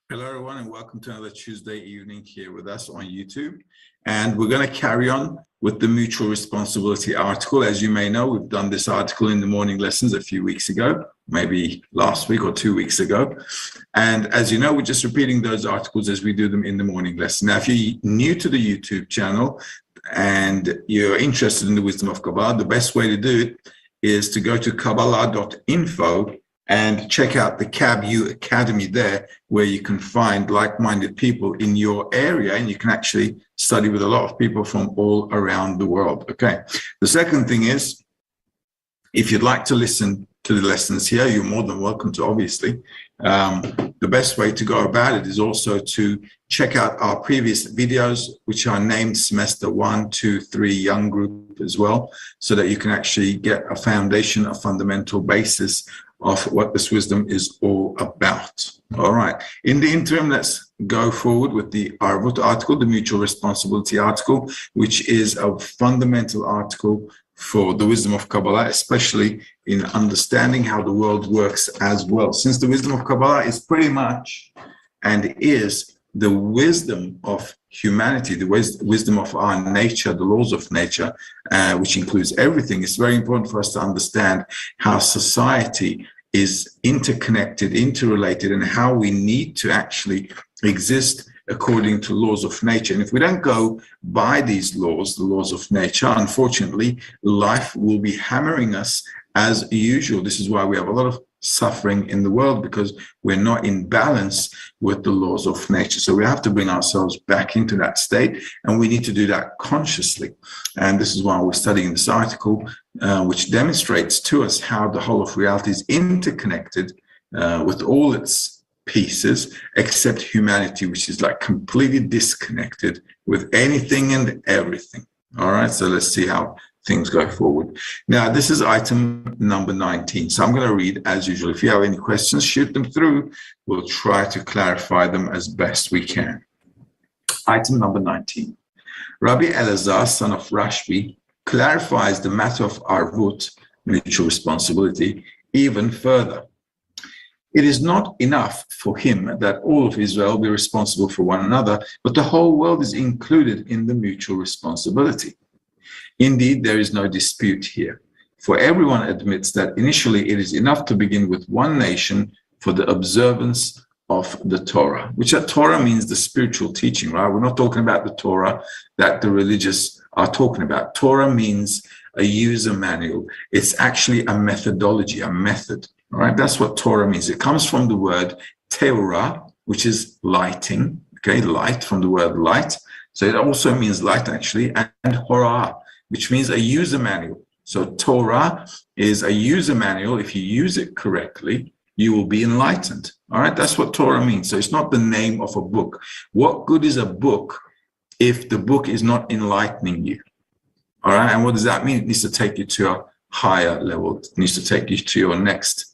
Hello, everyone, and welcome to another Tuesday evening here with us on YouTube. And we're going to carry on with the mutual responsibility article. As you may know, we've done this article in the morning lessons a few weeks ago, maybe last week or 2 weeks ago. And as you know, we're just repeating those articles as we do them in the morning lesson. Now, if you're new to the YouTube channel and you're interested in the wisdom of Kabbalah, the best way to do it is to go to Kabbalah.info and check out the CABU Academy there, where you can find like-minded people in your area, and you can actually study with a lot of people from all around the world. Okay. The second thing is, if you'd like to listen to the lessons here, you're more than welcome to, obviously. The best way to go about it is also to check out our previous videos, which are named Semester 1, 2, 3 Young Group as well, so that you can actually get a foundation, a fundamental basis of what this wisdom is all about. All right. In the interim, let's go forward with the Arvut article, the mutual responsibility article, which is a fundamental article for the wisdom of Kabbalah, especially in understanding how the world works as well. Since the wisdom of Kabbalah is pretty much and is the wisdom of humanity, the wisdom of our nature, the laws of nature, which includes everything. It's very important for us to understand how society is interconnected, interrelated, and how we need to actually exist according to laws of nature. And if we don't go by these laws, the laws of nature, unfortunately, life will be hammering us as usual. This is why we have a lot of suffering in the world, because we're not in balance with the laws of nature. So we have to bring ourselves back into that state, and we need to do that consciously. And this is why we're studying this article, which demonstrates to us how the whole of reality is interconnected with all its pieces, except humanity, which is like completely disconnected with anything and everything. All right, so let's see how things go forward. Now, this is item number 19. So I'm going to read as usual. If you have any questions, shoot them through. We'll try to clarify them as best we can. Item number 19. Rabbi Elazar, son of Rashbi, clarifies the matter of Arvut, mutual responsibility, even further. It is not enough for him that all of Israel be responsible for one another, but the whole world is included in the mutual responsibility. Indeed, there is no dispute here, for everyone admits that initially it is enough to begin with one nation for the observance of the Torah, which that Torah means the spiritual teaching, right? We're not talking about the Torah that the religious are talking about. Torah means a user manual. It's actually a methodology, a method, all right? That's what Torah means. It comes from the word Teorah, which is lighting, okay? Light, from the word light. So it also means light, actually, and Horah, which means a user manual. So Torah is a user manual. If you use it correctly, you will be enlightened. All right, that's what Torah means. So it's not the name of a book. What good is a book if the book is not enlightening you? All right, and what does that mean? It needs to take you to a higher level. It needs to take you to your next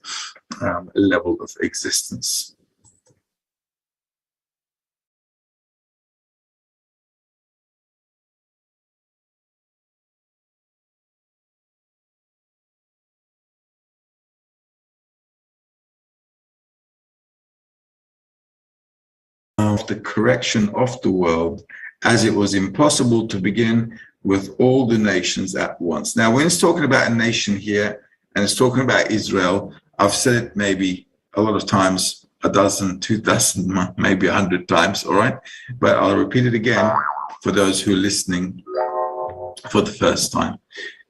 level of existence. Of the correction of the world, as it was impossible to begin with all the nations at once. Now, when it's talking about a nation here, and it's talking about Israel, I've said it maybe a lot of times, a dozen, 2,000, maybe 100 times, all right? But I'll repeat it again for those who are listening for the first time.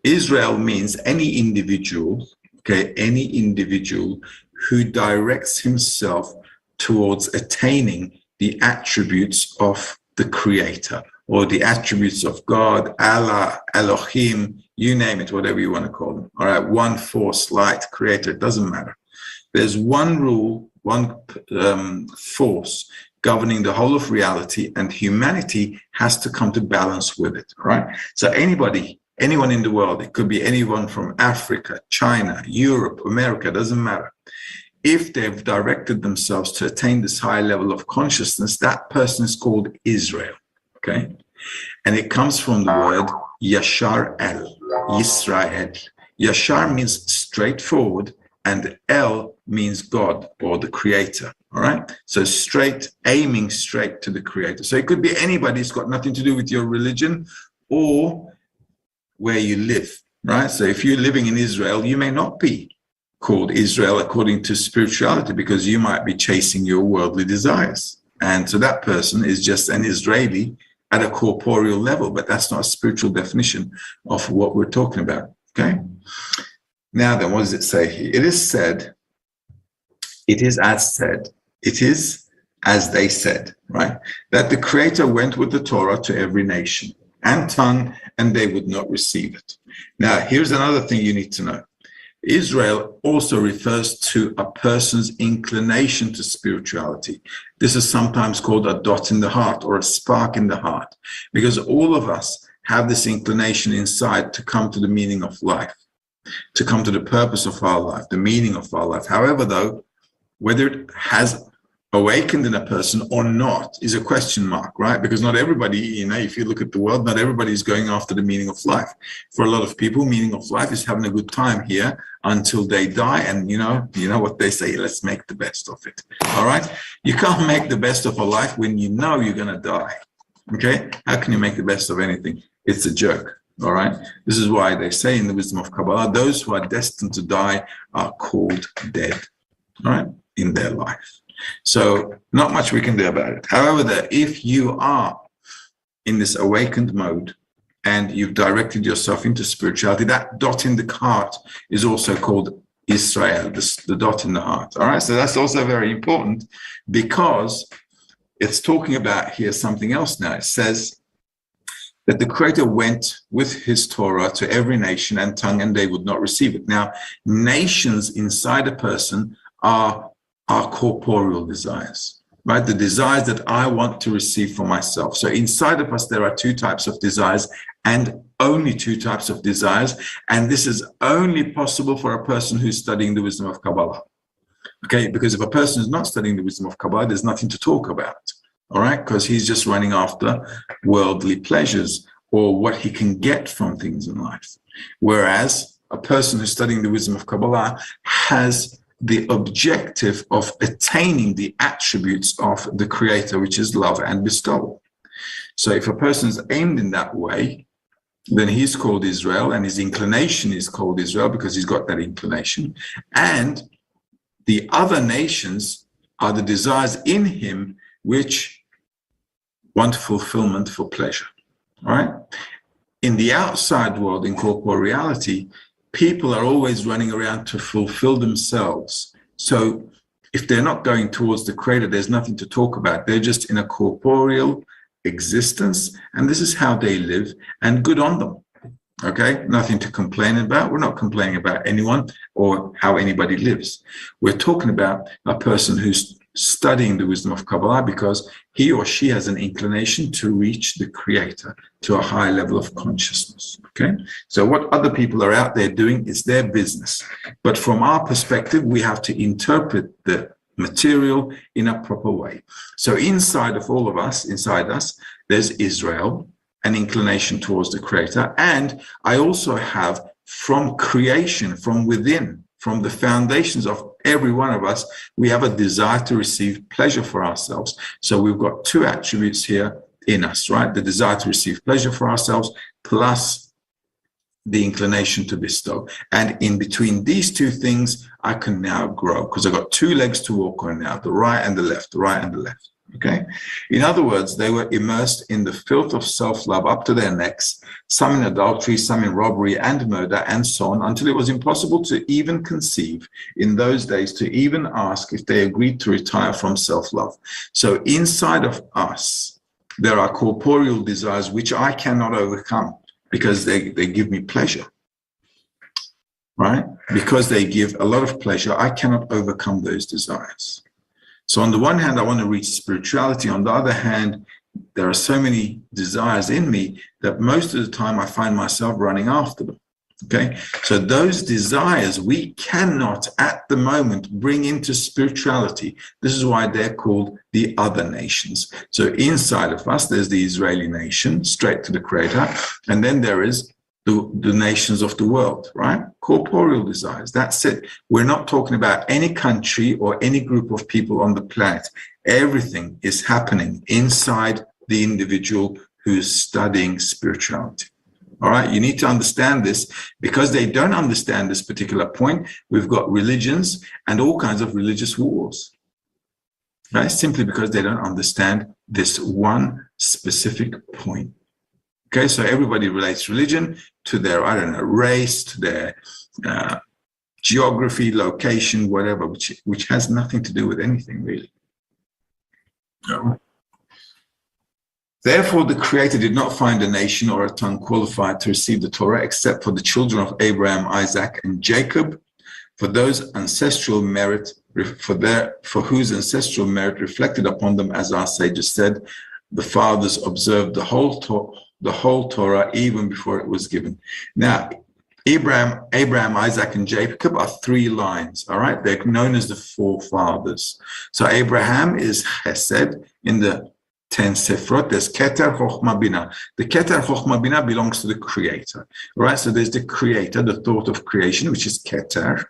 Israel means any individual, okay, any individual who directs himself towards attaining the attributes of the Creator, or the attributes of God, Allah, Elohim, you name it, whatever you want to call them. All right, one force, light, Creator, it doesn't matter. There's one rule, one force governing the whole of reality, and humanity has to come to balance with it, right? So anyone in the world, it could be anyone from Africa, China, Europe, America, doesn't matter. If they've directed themselves to attain this high level of consciousness, that person is called Israel, okay? And it comes from the word Yashar El, Yisrael. Yashar means straightforward, and El means God, or the Creator, All right. So aiming straight to the Creator. So it could be anybody. It's got nothing to do with your religion or where you live, right? So if you're living in Israel, you may not be called Israel according to spirituality because you might be chasing your worldly desires. And so that person is just an Israeli at a corporeal level, but that's not a spiritual definition of what we're talking about, okay? Now then, what does it say here? It is said, it is as said, it is as they said, right? That the Creator went with the Torah to every nation and tongue, and they would not receive it. Now, here's another thing you need to know. Israel also refers to a person's inclination to spirituality. This is sometimes called a dot in the heart or a spark in the heart, because all of us have this inclination inside to come to the meaning of life, to come to the purpose of our life, the meaning of our life. However, though, whether it has awakened in a person or not is a question mark, right? Because not everybody, if you look at the world, not everybody is going after the meaning of life. For a lot of people, meaning of life is having a good time here until they die. And you know what they say, let's make the best of it. All right. You can't make the best of a life when you know you're going to die. Okay. How can you make the best of anything? It's a joke. All right. This is why they say in the wisdom of Kabbalah, those who are destined to die are called dead. All right. In their life. So not much we can do about it. However, if you are in this awakened mode and you've directed yourself into spirituality, that dot in the heart is also called Israel, the dot in the heart. All right. So that's also very important because it's talking about here something else now. It says that the Creator went with his Torah to every nation and tongue, and they would not receive it. Now, nations inside a person are corporeal desires, right? The desires that I want to receive for myself. So inside of us, there are two types of desires and only two types of desires. And this is only possible for a person who's studying the wisdom of Kabbalah. Okay, because if a person is not studying the wisdom of Kabbalah, there's nothing to talk about, all right? Because he's just running after worldly pleasures or what he can get from things in life. Whereas a person who's studying the wisdom of Kabbalah has the objective of attaining the attributes of the Creator, which is love and bestowal. So if a person is aimed in that way, then he's called Israel, and his inclination is called Israel because he's got that inclination. And the other nations are the desires in him which want fulfillment for pleasure. All right? In the outside world, in corporeality, people are always running around to fulfill themselves. So if they're not going towards the Creator, there's nothing to talk about. They're just in a corporeal existence, and this is how they live, and good on them. Okay? Nothing to complain about. We're not complaining about anyone or how anybody lives. We're talking about a person who's studying the wisdom of Kabbalah because he or she has an inclination to reach the Creator, to a high level of consciousness. Okay, so what other people are out there doing is their business, but from our perspective we have to interpret the material in a proper way. So inside of all of us, inside us, there's Israel, an inclination towards the Creator, and I also have from creation, from within, from the foundations of every one of us, we have a desire to receive pleasure for ourselves. So we've got two attributes here in us, right? The desire to receive pleasure for ourselves plus the inclination to bestow. And in between these two things, I can now grow because I've got two legs to walk on now, the right and the left, the right and the left. Okay. In other words, they were immersed in the filth of self-love up to their necks, some in adultery, some in robbery and murder, and so on, until it was impossible to even conceive in those days, to even ask if they agreed to retire from self-love. So inside of us, there are corporeal desires which I cannot overcome because they give me pleasure, right? Because they give a lot of pleasure, I cannot overcome those desires. So on the one hand, I want to reach spirituality. On the other hand, there are so many desires in me that most of the time I find myself running after them. Okay, so those desires we cannot at the moment bring into spirituality. This is why they're called the other nations. So inside of us, there's the Israeli nation, straight to the Creator, and then there is the nations of the world, right? corporeal desires. That's it. We're not talking about any country or any group of people on the planet. Everything is happening inside the individual who's studying spirituality. All right, you need to understand this. Because they don't understand this particular point, we've got religions and all kinds of religious wars. Right? Simply because they don't understand this one specific point. Okay, so everybody relates religion to their, I don't know, race, to their geography, location, whatever, which has nothing to do with anything really. No. Therefore, the Creator did not find a nation or a tongue qualified to receive the Torah except for the children of Abraham, Isaac, and Jacob, for those ancestral merit, for whose ancestral merit reflected upon them, as our sages said, the fathers observed the whole Torah even before it was given. Now, Abraham, Isaac, and Jacob are three lines, all right? They're known as the forefathers. So Abraham is Chesed in the 10 Sefrot. There's Keter, Chochmah, Bina. The Keter, Chochmah, Bina belongs to the Creator, all right? So there's the Creator, the thought of creation, which is Keter.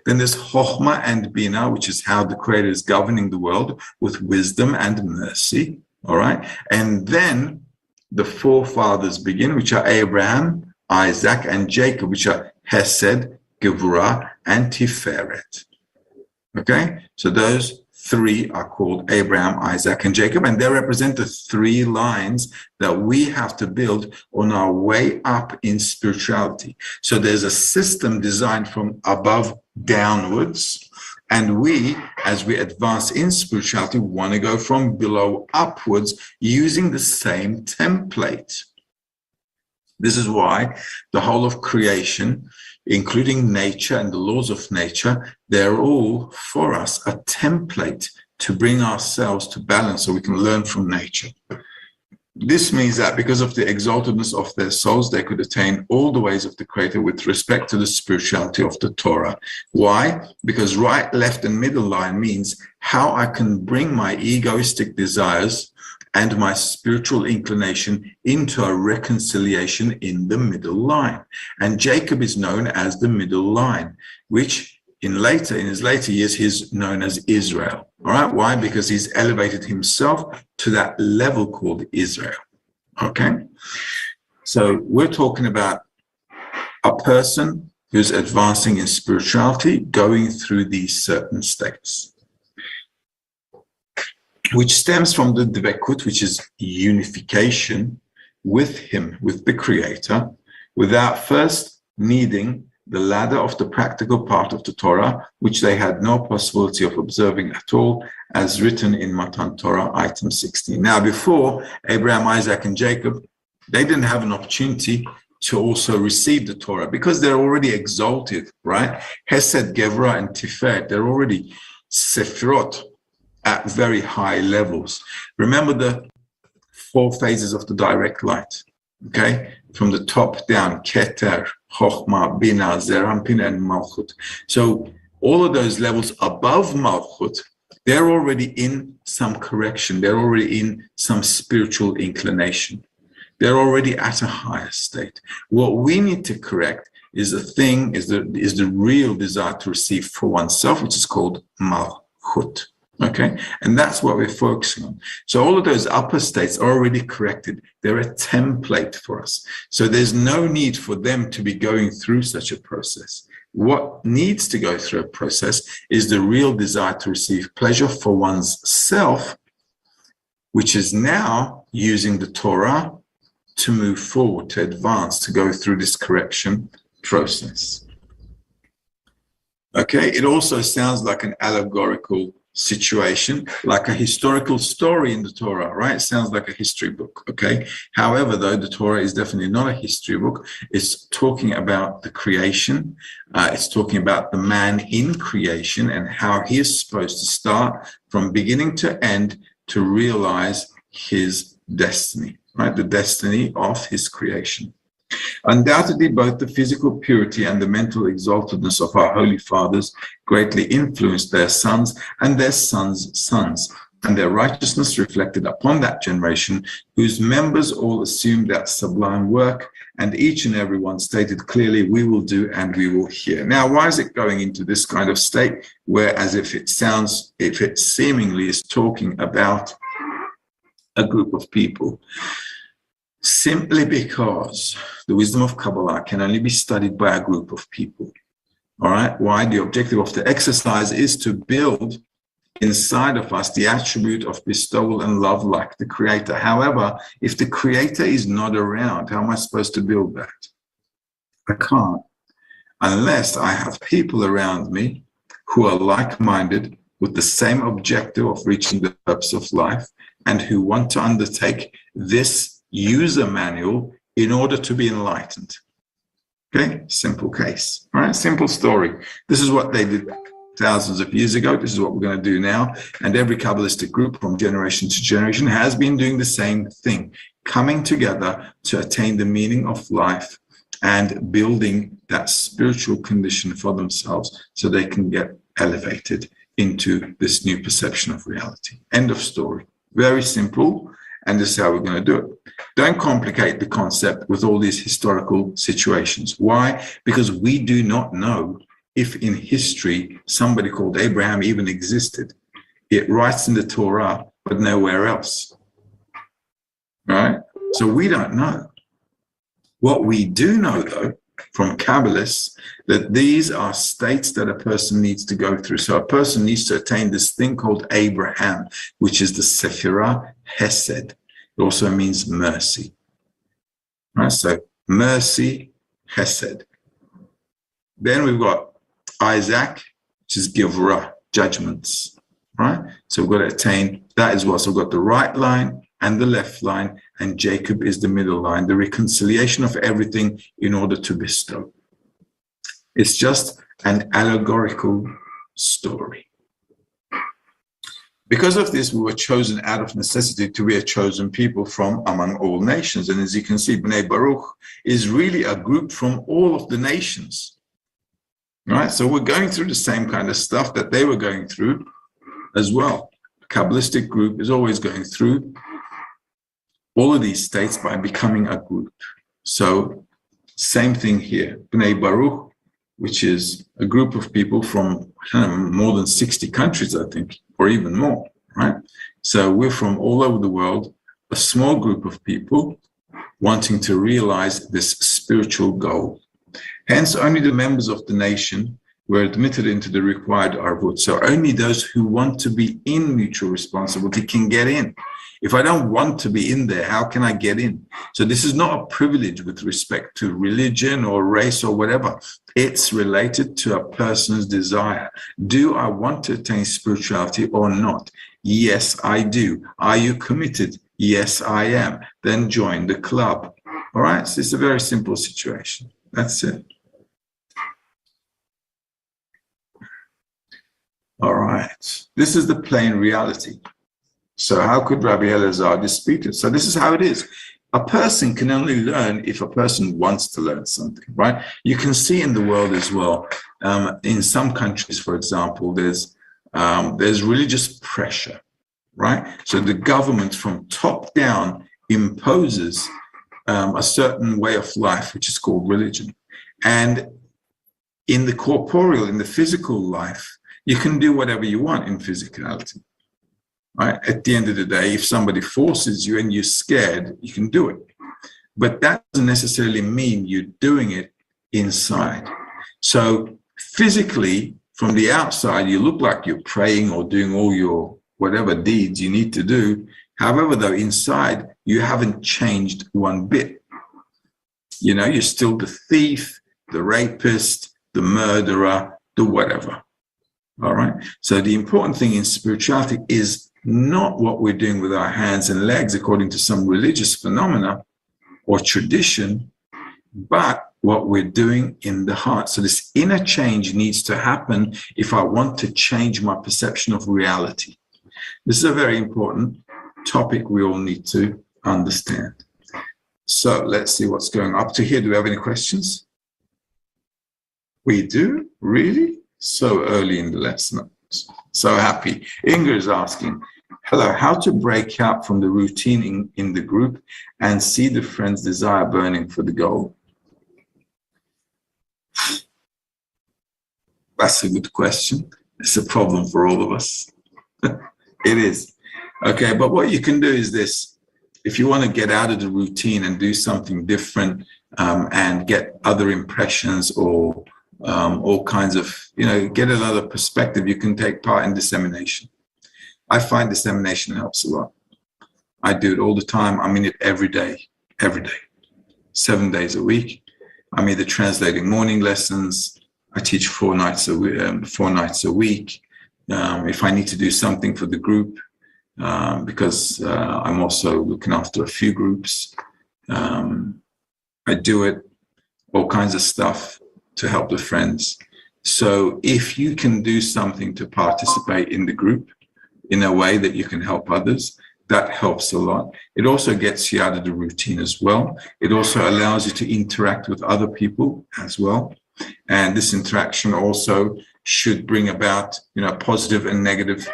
Then there's Chochmah and Bina, which is how the Creator is governing the world with wisdom and mercy, all right? And then the forefathers begin, which are Abraham, Isaac, and Jacob, which are Hesed, Gevurah, and Tiferet. Okay? So those three are called Abraham, Isaac, and Jacob, and they represent the three lines that we have to build on our way up in spirituality. So there's a system designed from above downwards, and we, as we advance in spirituality, want to go from below upwards using the same template. This is why the whole of creation, including nature and the laws of nature, they're all for us a template to bring ourselves to balance so we can learn from nature. This means that because of the exaltedness of their souls, they could attain all the ways of the Creator with respect to the spirituality of the Torah. Why? Because right, left, and middle line means how I can bring my egoistic desires and my spiritual inclination into a reconciliation in the middle line. And Jacob is known as the middle line, which in his later years, he's known as Israel. All right, why? Because he's elevated himself to that level called Israel. Okay, so we're talking about a person who's advancing in spirituality, going through these certain states, which stems from the dvekut, which is unification with him, with the Creator, without first needing the ladder of the practical part of the Torah, which they had no possibility of observing at all, as written in Matan Torah, item 16. Now, before Abraham, Isaac, and Jacob, they didn't have an opportunity to also receive the Torah because they're already exalted, right? Hesed, Gevurah, and Tiferet, they're already Sefirot at very high levels. Remember the four phases of the direct light, okay? From the top down, Keter, Chochmah, Bina, Zerampin, and Malchut. So all of those levels above Malchut, they're already in some correction. They're already in some spiritual inclination. They're already at a higher state. What we need to correct is the real desire to receive for oneself, which is called Malchut. Okay, and that's what we're focusing on. So all of those upper states are already corrected. They're a template for us. So there's no need for them to be going through such a process. What needs to go through a process is the real desire to receive pleasure for one's self, which is now using the Torah to move forward, to advance, to go through this correction process. Okay, it also sounds like an allegorical situation, like a historical story in the Torah, right? It sounds like a history book, okay? However, though, the Torah is definitely not a history book. It's talking about the creation. It's talking about the man in creation and how he is supposed to start from beginning to end to realize his destiny, right? The destiny of his creation. Undoubtedly, both the physical purity and the mental exaltedness of our holy fathers greatly influenced their sons and their sons' sons. and their righteousness reflected upon that generation, whose members all assumed that sublime work, and each and every one stated clearly, we will do and we will hear. Now, why is it going into this kind of state where as if it seemingly is talking about a group of people? Simply because the wisdom of Kabbalah can only be studied by a group of people. All right? Why? The objective of the exercise is to build inside of us the attribute of bestowal and love like the Creator. However, if the Creator is not around, how am I supposed to build that? I can't, unless I have people around me who are like-minded with the same objective of reaching the purpose of life and who want to undertake this user manual in order to be enlightened. Okay, simple case. All right, simple story. This is what they did thousands of years ago. This is what we're going to do now. And every Kabbalistic group from generation to generation has been doing the same thing, coming together to attain the meaning of life and building that spiritual condition for themselves so they can get elevated into this new perception of reality. End of story. Very simple. And this is how we're going to do it. Don't complicate the concept with all these historical situations. Why? Because we do not know if in history somebody called Abraham even existed. It writes in the Torah, but nowhere else. Right? So we don't know. What we do know, though, from Kabbalists, that these are states that a person needs to go through. So a person needs to attain this thing called Abraham, which is the Sephirah Hesed. It also means mercy. Right? So mercy, Hesed. Then we've got Isaac, which is Givra, judgments, right? So we've got to attain that as well. So we've got the right line and the left line, and Jacob is the middle line, the reconciliation of everything in order to bestow. It's just an allegorical story. Because of this, we were chosen out of necessity to be a chosen people from among all nations. And as you can see, Bnei Baruch is really a group from all of the nations. Right, so we're going through the same kind of stuff that they were going through as well. The Kabbalistic group is always going through all of these states by becoming a group. So same thing here. Bnei Baruch, which is a group of people from more than 60 countries, I think, or even more, right? So we're from all over the world, a small group of people wanting to realize this spiritual goal. Hence, only the members of the nation were admitted into the required Arvut. So only those who want to be in mutual responsibility can get in. If I don't want to be in there, how can I get in? So this is not a privilege with respect to religion or race or whatever. It's related to a person's desire. Do I want to attain spirituality or not? Yes, I do. Are you committed? Yes, I am. Then join the club. All right, so it's a very simple situation. That's it. All right, this is the plain reality. So how could Rabbi Elazar dispute it? So this is how it is. A person can only learn if a person wants to learn something, right? You can see in the world as well. In some countries, for example, there's religious pressure, right? So the government from top down imposes a certain way of life, which is called religion. And in the corporeal, in the physical life, you can do whatever you want in physicality, right? At the end of the day, if somebody forces you and you're scared, you can do it. But that doesn't necessarily mean you're doing it inside. So physically, from the outside, you look like you're praying or doing all your whatever deeds you need to do. However, though, inside, you haven't changed one bit. You know, you're still the thief, the rapist, the murderer, the whatever. All right. So the important thing in spirituality is not what we're doing with our hands and legs according to some religious phenomena or tradition, but what we're doing in the heart. So this inner change needs to happen if I want to change my perception of reality. This is a very important topic we all need to understand. So let's see what's going up to here. Do we have any questions? We do? Really? So early in the lesson. So happy. Inga is asking, Hello, how to break out from the routine in the group and see the friend's desire burning for the goal? That's a good question. It's a problem for all of us. It is. Okay, but what you can do is this. If you want to get out of the routine and do something different and get other impressions or all kinds of, get another perspective, you can take part in dissemination. I find dissemination helps a lot. I do it all the time. I'm in it every day, 7 days a week. I'm either translating morning lessons. I teach 4 nights a week. If I need to do something for the group, because I'm also looking after a few groups, I do it, all kinds of stuff to help the friends. So if you can do something to participate in the group in a way that you can help others, that helps a lot. It also gets you out of the routine as well. It also allows you to interact with other people as well. And this interaction also should bring about, positive and negative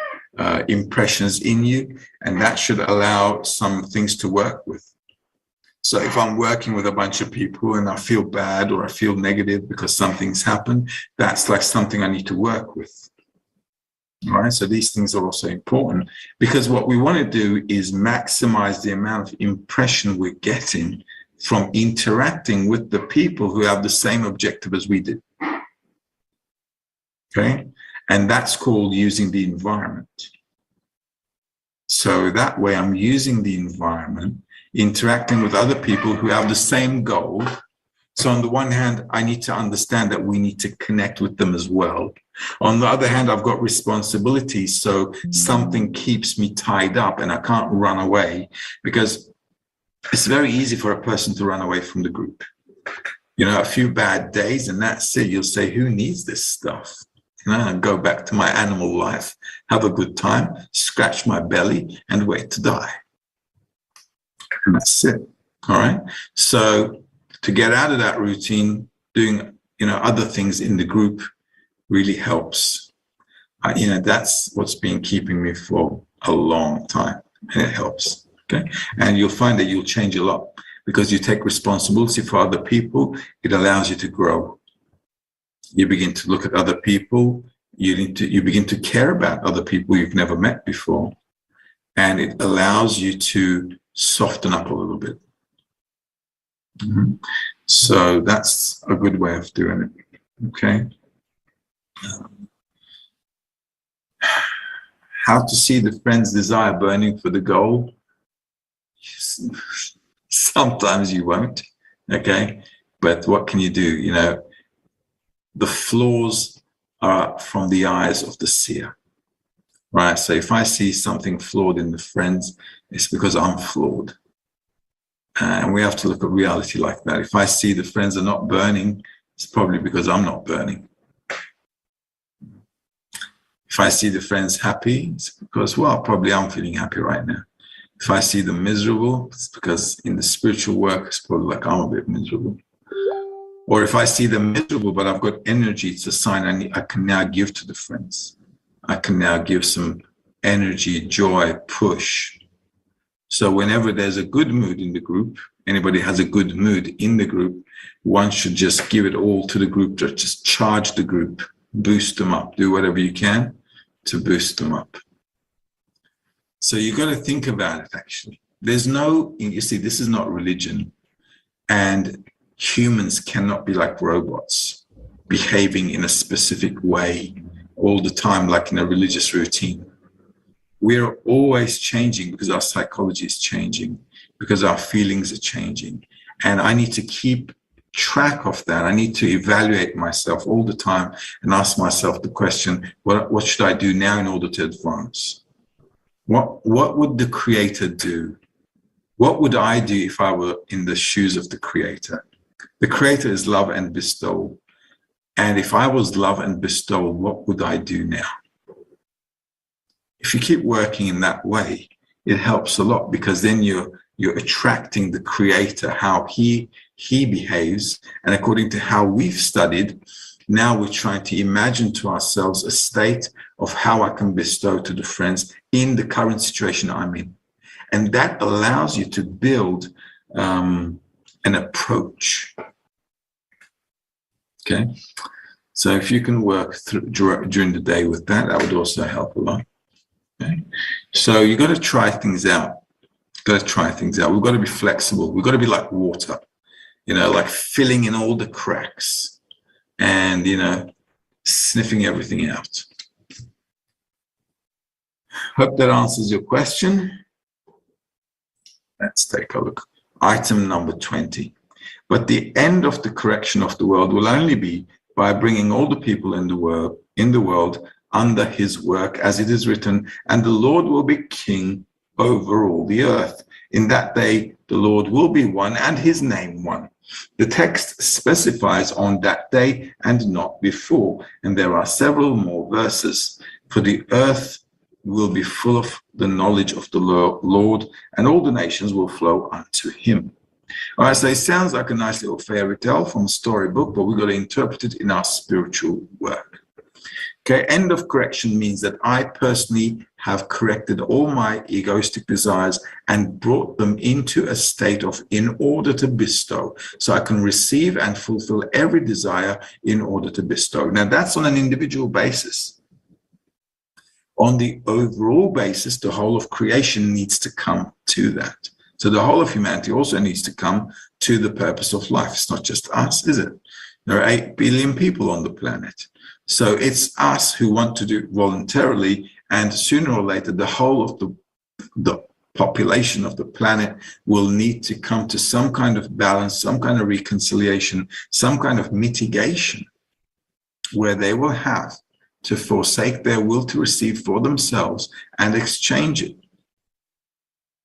impressions in you. And that should allow some things to work with. So if I'm working with a bunch of people and I feel bad or I feel negative because something's happened, that's like something I need to work with. All right, so these things are also important because what we want to do is maximize the amount of impression we're getting from interacting with the people who have the same objective as we do. Okay, and that's called using the environment. So that way I'm using the environment, interacting with other people who have the same goal. So on the one hand, I need to understand that we need to connect with them as well. On the other hand, I've got responsibilities. So something keeps me tied up and I can't run away because it's very easy for a person to run away from the group. A few bad days and that's it. You'll say, who needs this stuff? And go back to my animal life, have a good time, scratch my belly and wait to die. And that's it. All right. So to get out of that routine, doing, other things in the group really helps. That's what's been keeping me for a long time, and it helps. Okay. And you'll find that you'll change a lot because you take responsibility for other people. It allows you to grow. You begin to look at other people. You begin to care about other people you've never met before. And it allows you to soften up a little bit. Mm-hmm. So that's a good way of doing it. Okay. How to see the friend's desire burning for the goal? Sometimes you won't. Okay. But what can you do? The flaws are from the eyes of the seer. Right. So if I see something flawed in the friends, it's because I'm flawed. And we have to look at reality like that. If I see the friends are not burning, it's probably because I'm not burning. If I see the friends happy, it's because, probably I'm feeling happy right now. If I see them miserable, it's because in the spiritual work, it's probably like I'm a bit miserable. Or if I see them miserable, but I've got energy, it's a sign I can now give to the friends. I can now give some energy, joy, push. So whenever there's a good mood in the group, anybody has a good mood in the group, one should just give it all to the group, just charge the group, boost them up, do whatever you can to boost them up. So you got to think about it, actually. You see, this is not religion. And humans cannot be like robots, behaving in a specific way all the time, like in a religious routine. We're always changing because our psychology is changing, because our feelings are changing. And I need to keep track of that. I need to evaluate myself all the time and ask myself the question, what should I do now in order to advance? What would the Creator do? What would I do if I were in the shoes of the Creator? The Creator is love and bestowal. And if I was love and bestowal, what would I do now? If you keep working in that way, it helps a lot because then you're attracting the Creator, how he behaves. And according to how we've studied, Now we're trying to imagine to ourselves a state of how I can bestow to the friends in the current situation I'm in. And that allows you to build an approach. Okay. So if you can work through during the day with that, that would also help a lot. Okay. So you got to try things out. Got to try things out. We've got to be flexible. We've got to be like water, like filling in all the cracks and, sniffing everything out. Hope that answers your question. Let's take a look. Item number 20. But the end of the correction of the world will only be by bringing all the people in the world under his work, as it is written, and the Lord will be king over all the earth. In that day, the Lord will be one and his name one. The text specifies on that day and not before, and there are several more verses. For the earth will be full of the knowledge of the Lord, and all the nations will flow unto him. All right, so it sounds like a nice little fairy tale from a storybook, but we've got to interpret it in our spiritual work. Okay, end of correction means that I personally have corrected all my egoistic desires and brought them into a state of in order to bestow. So I can receive and fulfill every desire in order to bestow. Now that's on an individual basis. On the overall basis, the whole of creation needs to come to that. So the whole of humanity also needs to come to the purpose of life. It's not just us, is it? There are 8 billion people on the planet. So it's us who want to do it voluntarily, and sooner or later, the whole of the population of the planet will need to come to some kind of balance, some kind of reconciliation, some kind of mitigation, where they will have to forsake their will to receive for themselves and exchange it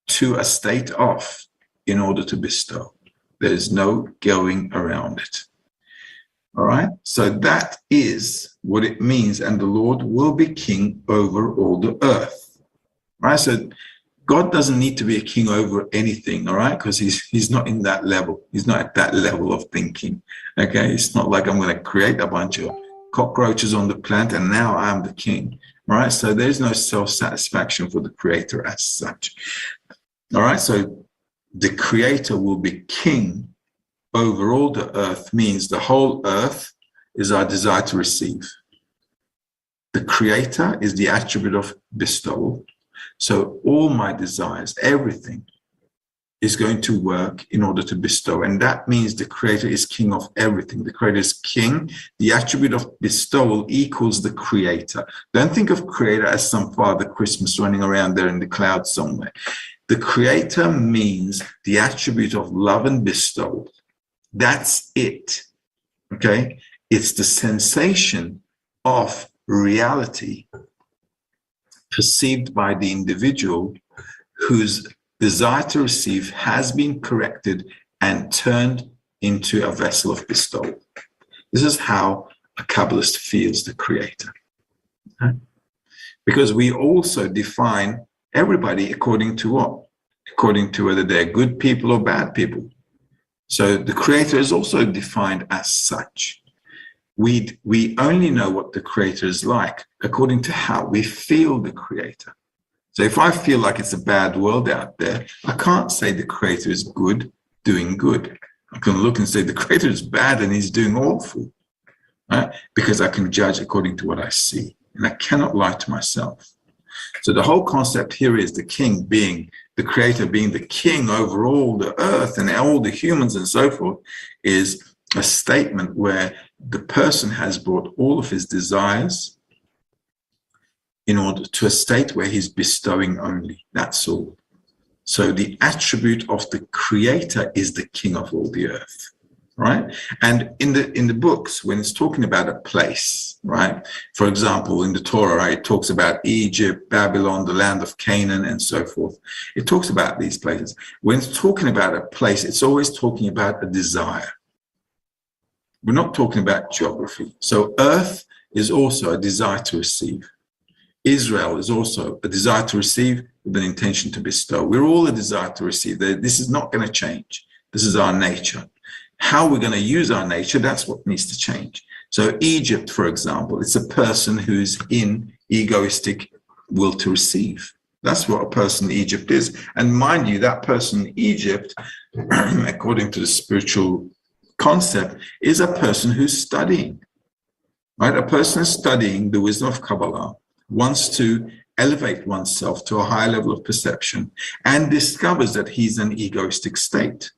to a state of in order to bestow. There is no going around it. All right, so that is what it means, and the Lord will be king over all the earth. All right, so God doesn't need to be a king over anything, all right, because he's not in that level. He's not at that level of thinking. Okay, it's not like I'm going to create a bunch of cockroaches on the planet and now I'm the king. All right, so there's no self-satisfaction for the creator as such. All right, so the creator will be king over all the earth means the whole earth is our desire to receive. The creator is the attribute of bestowal. So all my desires, everything is going to work in order to bestow. And that means the creator is king of everything. The creator is king. The attribute of bestowal equals the creator. Don't think of creator as some Father Christmas running around there in the clouds somewhere. The creator means the attribute of love and bestowal. That's it, okay? It's the sensation of reality perceived by the individual whose desire to receive has been corrected and turned into a vessel of bestowal. This is how a Kabbalist feels the creator. Okay? Because we also define everybody according to what? According to whether they're good people or bad people. So the creator is also defined as such. We only know what the creator is like according to how we feel the creator. So if I feel like it's a bad world out there, I can't say the creator is good, doing good. I can look and say the creator is bad and he's doing awful, right? Because I can judge according to what I see, and I cannot lie to myself. So the whole concept here is the king being, the creator being the king over all the earth and all the humans and so forth, is a statement where the person has brought all of his desires in order to a state where he's bestowing only. That's all. So the attribute of the creator is the king of all the earth, right? And in the books, when it's talking about a place, right? For example, in the Torah, right, it talks about Egypt, Babylon, the land of Canaan, and so forth. It talks about these places. When it's talking about a place, it's always talking about a desire. We're not talking about geography. So earth is also a desire to receive. Israel is also a desire to receive with an intention to bestow. We're all a desire to receive. This is not going to change. This is our nature. How we're going to use our nature, that's what needs to change. So Egypt, for example, it's a person who's in egoistic will to receive. That's what a person in Egypt is. And mind you, that person in Egypt, according to the spiritual concept, is a person who's studying. Right? A person studying the wisdom of Kabbalah wants to elevate oneself to a higher level of perception and discovers that he's in an egoistic state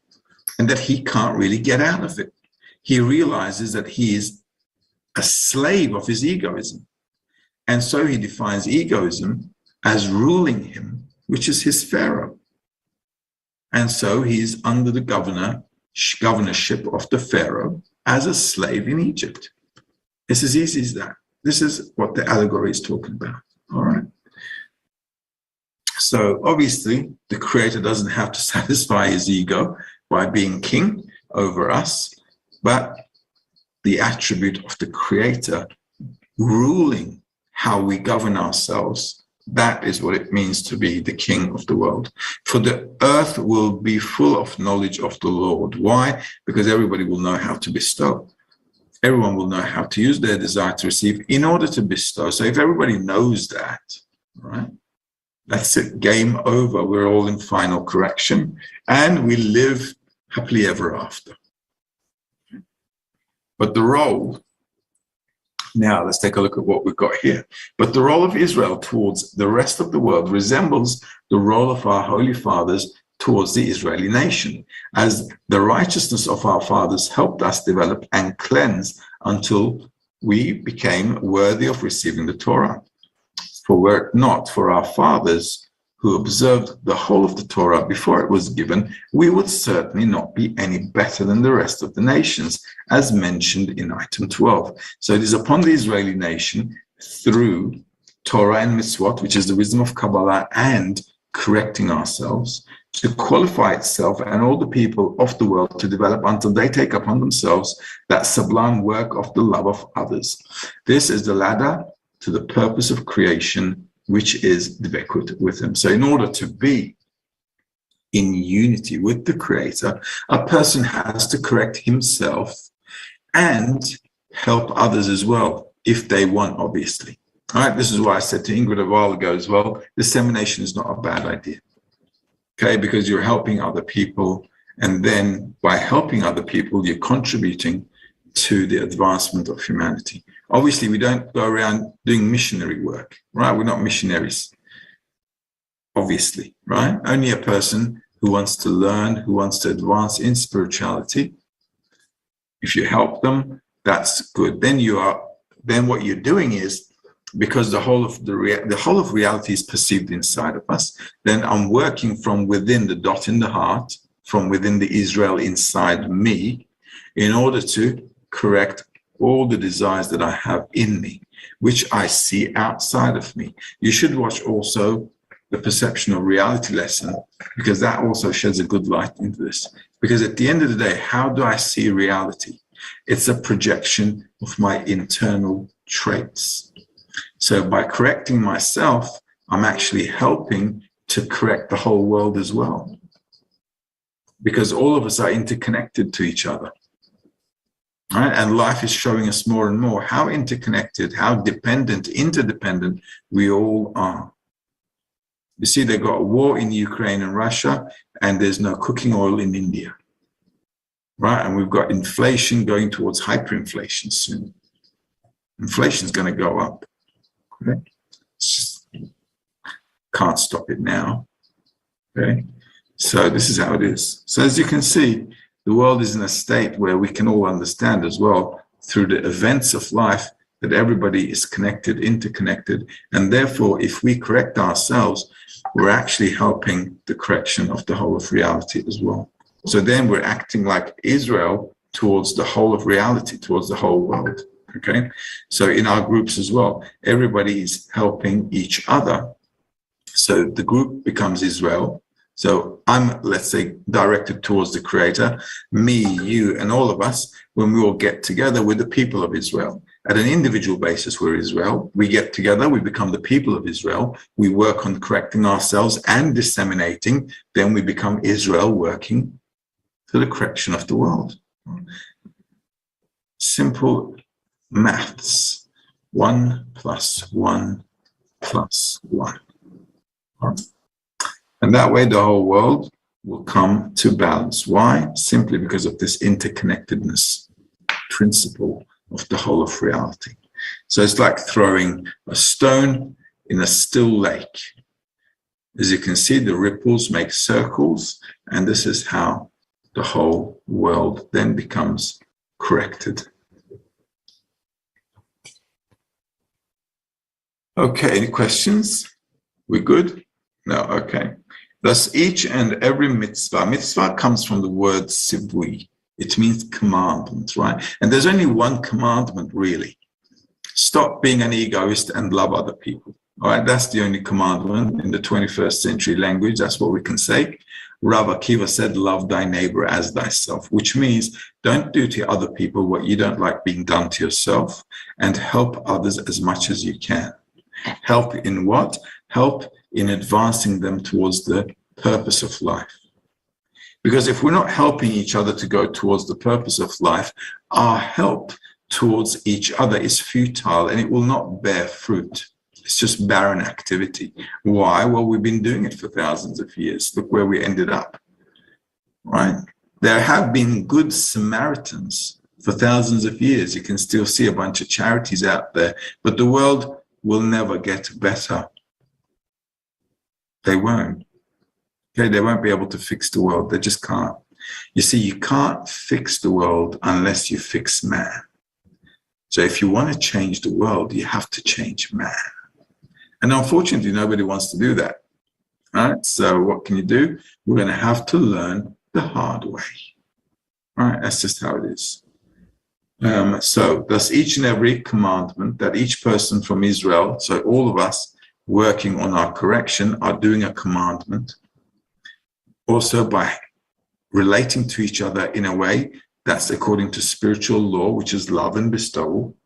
and that he can't really get out of it. He realizes that he is a slave of his egoism. And so he defines egoism as ruling him, which is his Pharaoh. And so he's under the governorship of the Pharaoh as a slave in Egypt. It's as easy as that. This is what the allegory is talking about. All right. So obviously, the creator doesn't have to satisfy his ego by being king over us, but the attribute of the creator ruling how we govern ourselves, that is what it means to be the king of the world. For the earth will be full of knowledge of the Lord. Why? Because everybody will know how to bestow. Everyone will know how to use their desire to receive in order to bestow. So if everybody knows that, right, that's it, game over. We're all in final correction and we live happily ever after. But the role, now let's take a look at what we've got here. But the role of Israel towards the rest of the world resembles the role of our holy fathers towards the Israeli nation, as the righteousness of our fathers helped us develop and cleanse until we became worthy of receiving the Torah. For were it not for our fathers who observed the whole of the Torah before it was given, we would certainly not be any better than the rest of the nations, as mentioned in item 12. So it is upon the Israeli nation through Torah and Mitzvot, which is the wisdom of Kabbalah and correcting ourselves, to qualify itself and all the people of the world to develop until they take upon themselves that sublime work of the love of others. This is the ladder to the purpose of creation, which is dvekut with him. So in order to be in unity with the creator, a person has to correct himself and help others as well, if they want, obviously. All right, this is why I said to Ingrid a while ago as well, dissemination is not a bad idea. Okay, because you're helping other people, and then by helping other people, you're contributing to the advancement of humanity. Obviously, we don't go around doing missionary work, right? We're not missionaries, obviously, right? Only a person who wants to learn, who wants to advance in spirituality. If you help them, that's good. Then what you're doing is, because the whole of reality is perceived inside of us, then I'm working from within the dot in the heart, from within the Israel inside me, in order to correct all the desires that I have in me, which I see outside of me. You should watch also the perception of reality lesson, because that also sheds a good light into this. Because at the end of the day, how do I see reality? It's a projection of my internal traits. So by correcting myself, I'm actually helping to correct the whole world as well. Because all of us are interconnected to each other. Right? And life is showing us more and more how interconnected, how dependent, interdependent we all are. You see, they've got a war in Ukraine and Russia, and there's no cooking oil in India. Right? And we've got inflation going towards hyperinflation soon. Inflation is going to go up. Okay? Just can't stop it now. Okay? So this is how it is. So as you can see, the world is in a state where we can all understand as well through the events of life that everybody is connected, interconnected. And therefore, if we correct ourselves, we're actually helping the correction of the whole of reality as well. So then we're acting like Israel towards the whole of reality, towards the whole world. Okay, so in our groups as well, everybody is helping each other. So the group becomes Israel. So I'm, let's say, directed towards the creator, me, you, and all of us, when we all get together with the people of Israel. At an individual basis, we're Israel. We get together, we become the people of Israel. We work on correcting ourselves and disseminating. Then we become Israel working to the correction of the world. Simple maths. 1 + 1 + 1. And that way the whole world will come to balance. Why? Simply because of this interconnectedness principle of the whole of reality. So it's like throwing a stone in a still lake. As you can see, the ripples make circles, and this is how the whole world then becomes corrected. Okay, any questions? We good? No, okay. Thus, each and every mitzvah, mitzvah comes from the word sivui. It means commandment, right? And there's only one commandment, really. Stop being an egoist and love other people. All right, that's the only commandment in the 21st century language. That's what we can say. Rav Akiva said, love thy neighbor as thyself, which means don't do to other people what you don't like being done to yourself, and help others as much as you can. Help in what? Help in advancing them towards the purpose of life. Because if we're not helping each other to go towards the purpose of life, our help towards each other is futile and it will not bear fruit. It's just barren activity. Why? Well, we've been doing it for thousands of years. Look where we ended up, right? There have been good Samaritans for thousands of years. You can still see a bunch of charities out there, but the world will never get better. They won't. Okay, they won't be able to fix the world. They just can't. You see, you can't fix the world unless you fix man. So if you want to change the world, you have to change man. And unfortunately, nobody wants to do that. Right? So what can you do? We're going to have to learn the hard way. All right, that's just how it is. So thus each and every commandment that each person from Israel, so all of us working on our correction, are doing a commandment. Also by relating to each other in a way that's according to spiritual law, which is love and bestowal.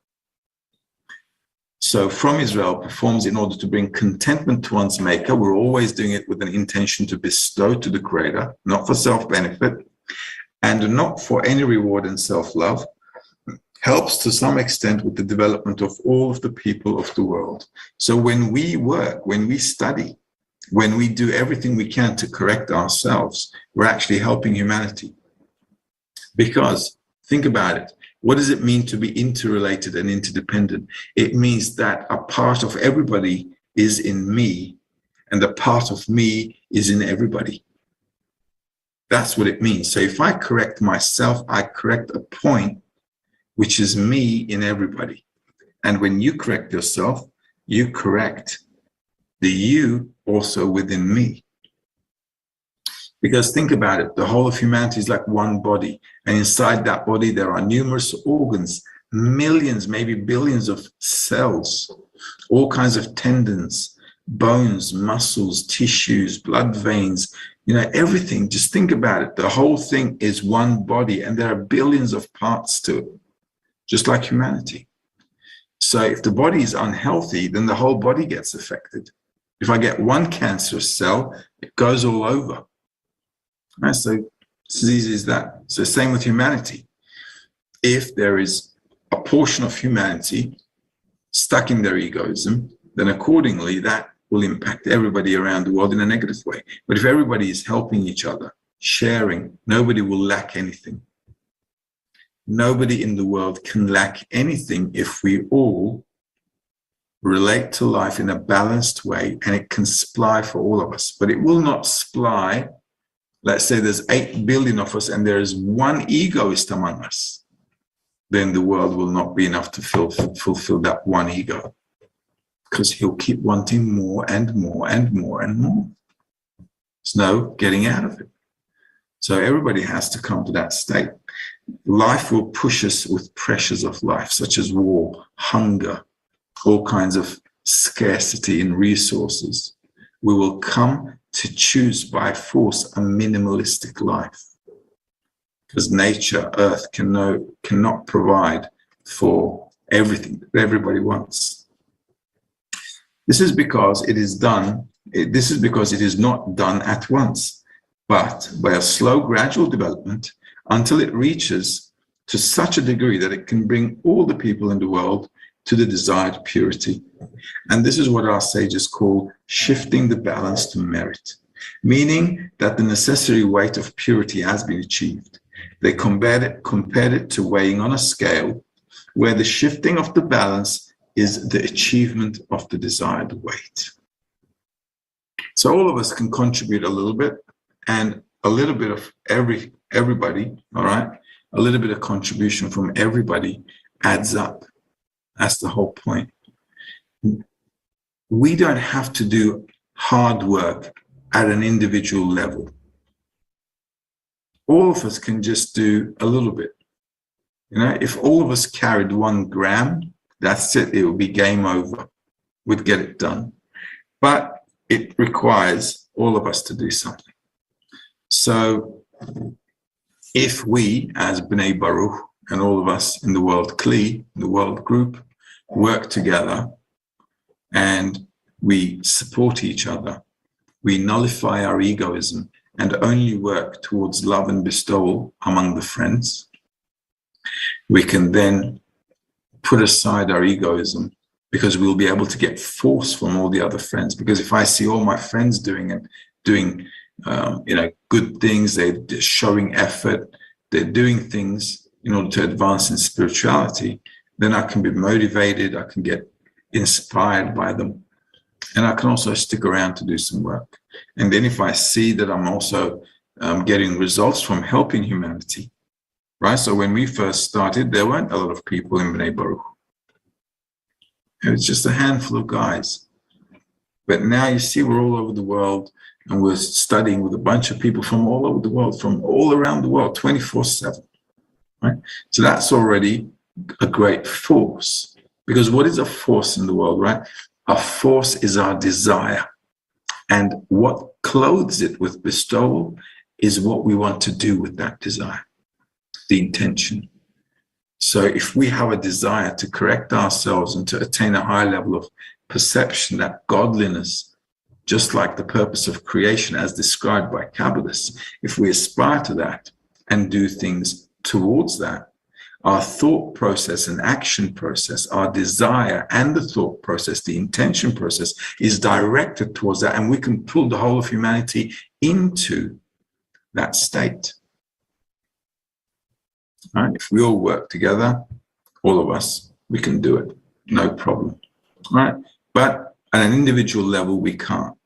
So from Israel performs in order to bring contentment to one's maker. We're always doing it with an intention to bestow to the Creator, not for self-benefit and not for any reward and self-love. Helps to some extent with the development of all of the people of the world. So when we work, when we study, when we do everything we can to correct ourselves, we're actually helping humanity. Because think about it. What does it mean to be interrelated and interdependent? It means that a part of everybody is in me and a part of me is in everybody. That's what it means. So if I correct myself, I correct a point which is me in everybody. And when you correct yourself, you correct the you also within me. Because think about it, the whole of humanity is like one body. And inside that body, there are numerous organs, millions, maybe billions of cells, all kinds of tendons, bones, muscles, tissues, blood veins, everything. Just think about it. The whole thing is one body and there are billions of parts to it, just like humanity. So if the body is unhealthy, then the whole body gets affected. If I get one cancerous cell, it goes all over. Right, so it's as easy as that. So same with humanity. If there is a portion of humanity stuck in their egoism, then accordingly that will impact everybody around the world in a negative way. But if everybody is helping each other, sharing, nobody will lack anything. Nobody in the world can lack anything if we all relate to life in a balanced way, and it can supply for all of us. But it will not supply. Let's say there's 8 billion of us and there is one egoist among us, then the world will not be enough to fulfill that one ego, because he'll keep wanting more and more and more and more. There's no getting out of it. So everybody has to come to that state. Life will push us with pressures of life, such as war, hunger, all kinds of scarcity in resources. We will come to choose by force a minimalistic life, because nature, earth, cannot provide for everything that everybody wants. This is because it is not done at once, but by a slow, gradual development until it reaches to such a degree that it can bring all the people in the world to the desired purity. And this is what our sages call shifting the balance to merit, meaning that the necessary weight of purity has been achieved. They compared it to weighing on a scale where the shifting of the balance is the achievement of the desired weight. So all of us can contribute a little bit, and a little bit of everybody, all right? A little bit of contribution from everybody adds up. That's the whole point. We don't have to do hard work at an individual level. All of us can just do a little bit. You know, if all of us carried 1 gram, that's it. It would be game over. We'd get it done. But it requires all of us to do something. So if we, as B'nai Baruch, and all of us in the world Kli, the world group, work together and we support each other, we nullify our egoism and only work towards love and bestowal among the friends, we can then put aside our egoism, because we'll be able to get force from all the other friends. Because if I see all my friends doing good things, they're showing effort, they're doing things in order to advance in spirituality, then I can be motivated, I can get inspired by them, and I can also stick around to do some work. And then if I see that I'm also getting results from helping humanity, right? So when we first started, there weren't a lot of people in B'nai Baruch. It was just a handful of guys. But now you see we're all over the world, and we're studying with a bunch of people from all over the world, from all around the world, 24/7, right? So that's already a great force. Because what is a force in the world, right? A force is our desire. And what clothes it with bestowal is what we want to do with that desire, the intention. So if we have a desire to correct ourselves and to attain a high level of perception, that godliness, just like the purpose of creation as described by Kabbalists, if we aspire to that and do things towards that, our thought process and action process, our desire and the thought process, the intention process is directed towards that, and we can pull the whole of humanity into that state. Right? If we all work together, all of us, we can do it, no problem. Right? But at an individual level, we can't,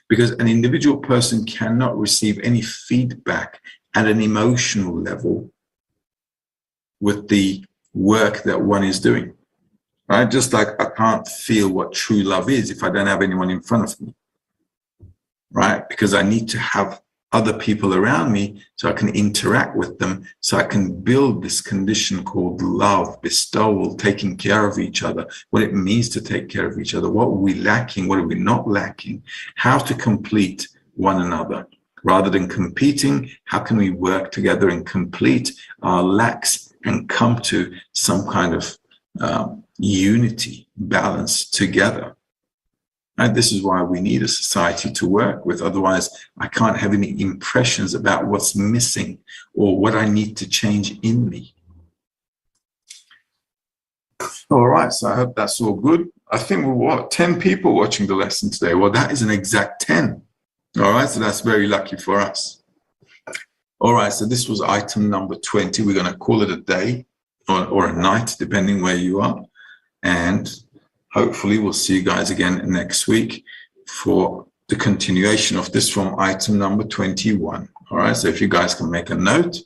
because an individual person cannot receive any feedback at an emotional level with the work that one is doing, right? Just like I can't feel what true love is if I don't have anyone in front of me, right? Because I need to have other people around me so I can interact with them, so I can build this condition called love, bestowal, taking care of each other, what it means to take care of each other, what are we lacking, what are we not lacking, how to complete one another. Rather than competing, how can we work together and complete our lacks and come to some kind of unity, balance together? And this is why we need a society to work with. Otherwise, I can't have any impressions about what's missing or what I need to change in me. All right, so I hope that's all good. I think we're 10 people watching the lesson today. Well, that is an exact 10. All right, so that's very lucky for us. All right, so this was item number 20. We're going to call it a day or a night, depending where you are. And hopefully we'll see you guys again next week for the continuation of this from item number 21. All right, so if you guys can make a note,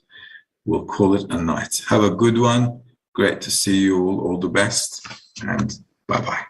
we'll call it a night. Have a good one. Great to see you all the best, and bye-bye.